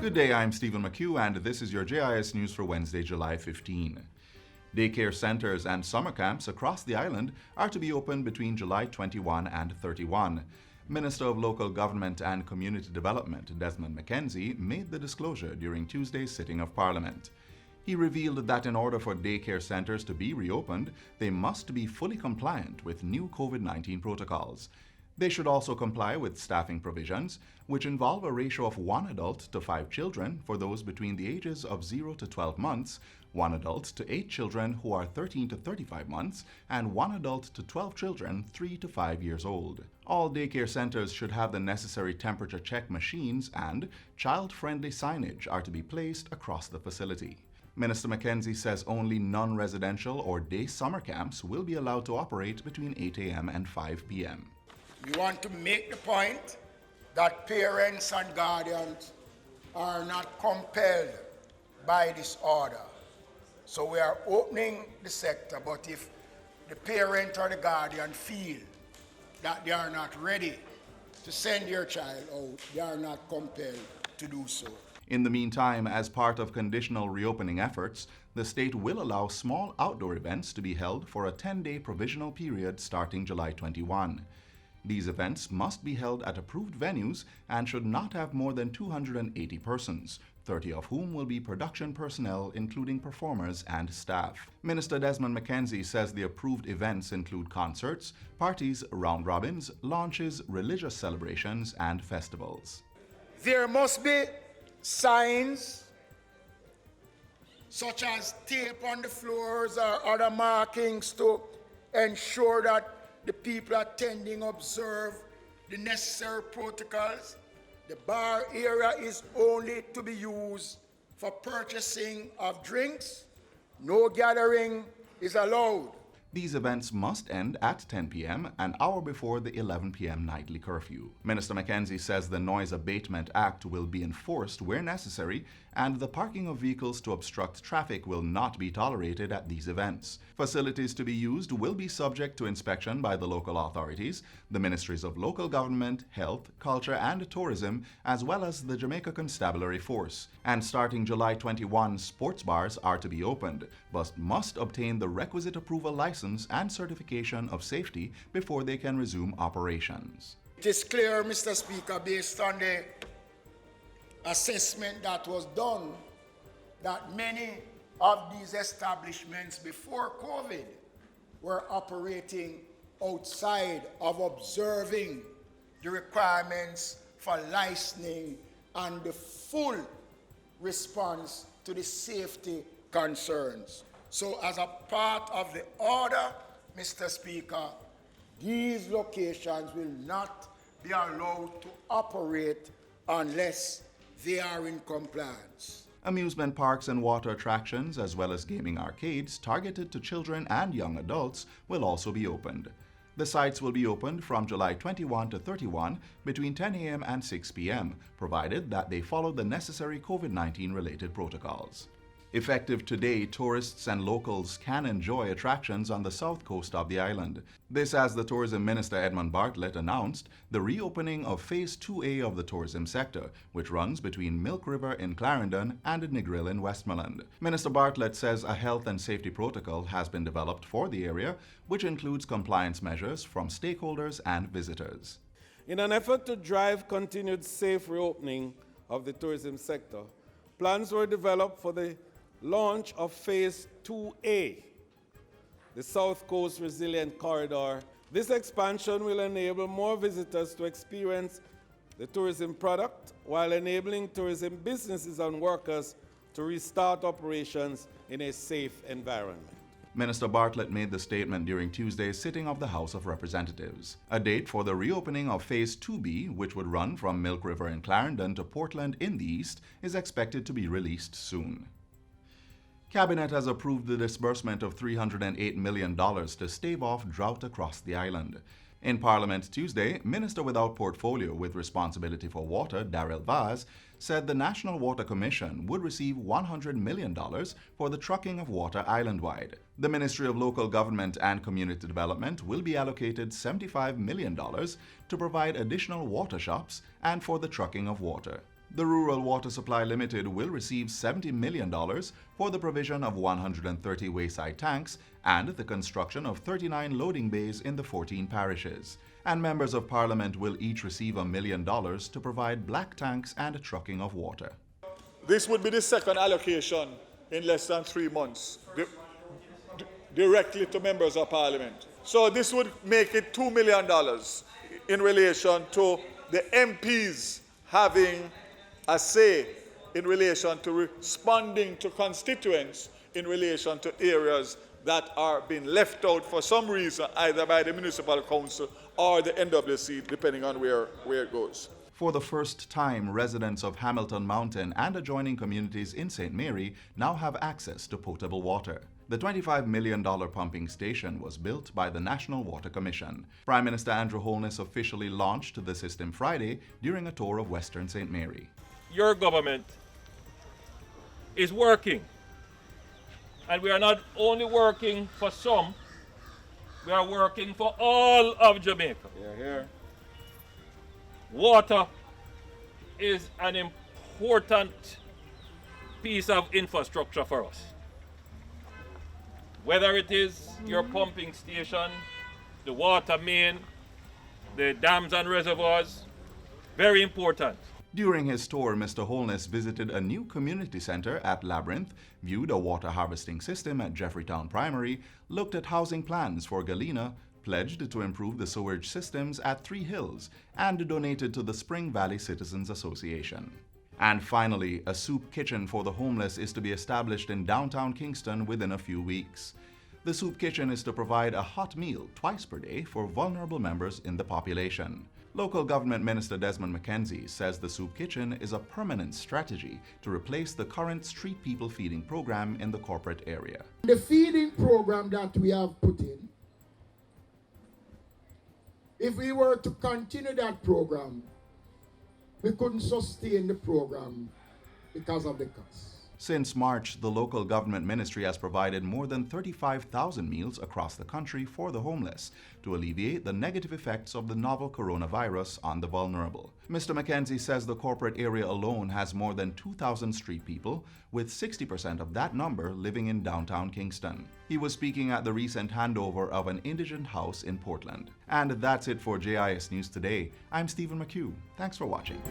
Good day, I'm Stephen McHugh, and this is your JIS news for Wednesday, July 15. Daycare centres and summer camps across the island are to be open between July 21 and 31. Minister of Local Government and Community Development, Desmond McKenzie, made the disclosure during Tuesday's sitting of Parliament. He revealed that in order for daycare centres to be reopened, they must be fully compliant with new COVID-19 protocols. They should also comply with staffing provisions, which involve a ratio of 1 adult to 5 children for those between the ages of 0 to 12 months, 1 adult to 8 children who are 13 to 35 months, and 1 adult to 12 children 3 to 5 years old. All daycare centers should have the necessary temperature check machines, and child-friendly signage are to be placed across the facility. Minister McKenzie says only non-residential or day summer camps will be allowed to operate between 8 a.m. and 5 p.m. We want to make the point that parents and guardians are not compelled by this order. So we are opening the sector, but if the parent or the guardian feel that they are not ready to send their child out, they are not compelled to do so. In the meantime, as part of conditional reopening efforts, the state will allow small outdoor events to be held for a 10-day provisional period starting July 21. These events must be held at approved venues and should not have more than 280 persons, 30 of whom will be production personnel, including performers and staff. Minister Desmond McKenzie says the approved events include concerts, parties, round robins, launches, religious celebrations, and festivals. There must be signs such as tape on the floors or other markings to ensure that the people attending observe the necessary protocols. The bar area is only to be used for purchasing of drinks. No gathering is allowed. These events must end at 10 p.m., an hour before the 11 p.m. nightly curfew. Minister McKenzie says the Noise Abatement Act will be enforced where necessary, and the parking of vehicles to obstruct traffic will not be tolerated at these events. Facilities to be used will be subject to inspection by the local authorities, the Ministries of Local Government, Health, Culture and Tourism, as well as the Jamaica Constabulary Force. And starting July 21, sports bars are to be opened, but must obtain the requisite approval license and certification of safety before they can resume operations. It is clear, Mr. Speaker, based on the assessment that was done, that many of these establishments before COVID were operating outside of observing the requirements for licensing and the full response to the safety concerns. So as a part of the order, Mr. Speaker, these locations will not be allowed to operate unless they are in compliance. Amusement parks and water attractions, as well as gaming arcades targeted to children and young adults, will also be opened. The sites will be opened from July 21 to 31 between 10 a.m. and 6 p.m., provided that they follow the necessary COVID-19 related protocols. Effective today, tourists and locals can enjoy attractions on the south coast of the island. This as the Tourism Minister Edmund Bartlett announced the reopening of Phase 2A of the tourism sector, which runs between Milk River in Clarendon and Negril in Westmoreland. Minister Bartlett says a health and safety protocol has been developed for the area, which includes compliance measures from stakeholders and visitors. In an effort to drive continued safe reopening of the tourism sector, plans were developed for the launch of Phase 2A, the South Coast Resilient Corridor. This expansion will enable more visitors to experience the tourism product while enabling tourism businesses and workers to restart operations in a safe environment. Minister Bartlett made the statement during Tuesday's sitting of the House of Representatives. A date for the reopening of Phase 2B, which would run from Milk River in Clarendon to Portland in the east, is expected to be released soon. Cabinet has approved the disbursement of $308 million to stave off drought across the island. In Parliament Tuesday, Minister without portfolio with responsibility for water, Darrell Vaz, said the National Water Commission would receive $100 million for the trucking of water island-wide. The Ministry of Local Government and Community Development will be allocated $75 million to provide additional water shops and for the trucking of water. The Rural Water Supply Limited will receive $70 million for the provision of 130 wayside tanks and the construction of 39 loading bays in the 14 parishes. And members of Parliament will each receive $1 million to provide black tanks and trucking of water. This would be the second allocation in less than 3 months, directly to members of Parliament. So this would make it $2 million in relation to the MPs having a say in relation to responding to constituents in relation to areas that are being left out for some reason, either by the municipal council or the NWC, depending on where it goes. For the first time, residents of Hamilton Mountain and adjoining communities in St. Mary now have access to potable water. The $25 million pumping station was built by the National Water Commission. Prime Minister Andrew Holness officially launched the system Friday during a tour of Western St. Mary. Your government is working. And we are not only working for some, we are working for all of Jamaica. Here. Water is an important piece of infrastructure for us. Whether it is your pumping station, the water main, the dams and reservoirs, very important. During his tour, Mr. Holness visited a new community center at Labyrinth, viewed a water harvesting system at Jeffreytown Primary, looked at housing plans for Galena, pledged to improve the sewage systems at Three Hills, and donated to the Spring Valley Citizens Association. And finally, a soup kitchen for the homeless is to be established in downtown Kingston within a few weeks. The soup kitchen is to provide a hot meal twice per day for vulnerable members in the population. Local Government Minister Desmond McKenzie says the soup kitchen is a permanent strategy to replace the current street people feeding program in the corporate area. The feeding program that we have put in, if we were to continue that program, we couldn't sustain the program because of the cost. Since March, the local government ministry has provided more than 35,000 meals across the country for the homeless to alleviate the negative effects of the novel coronavirus on the vulnerable. Mr. McKenzie says the corporate area alone has more than 2,000 street people, with 60% of that number living in downtown Kingston. He was speaking at the recent handover of an indigent house in Portland. And that's it for JIS News Today. I'm Stephen McHugh. Thanks for watching.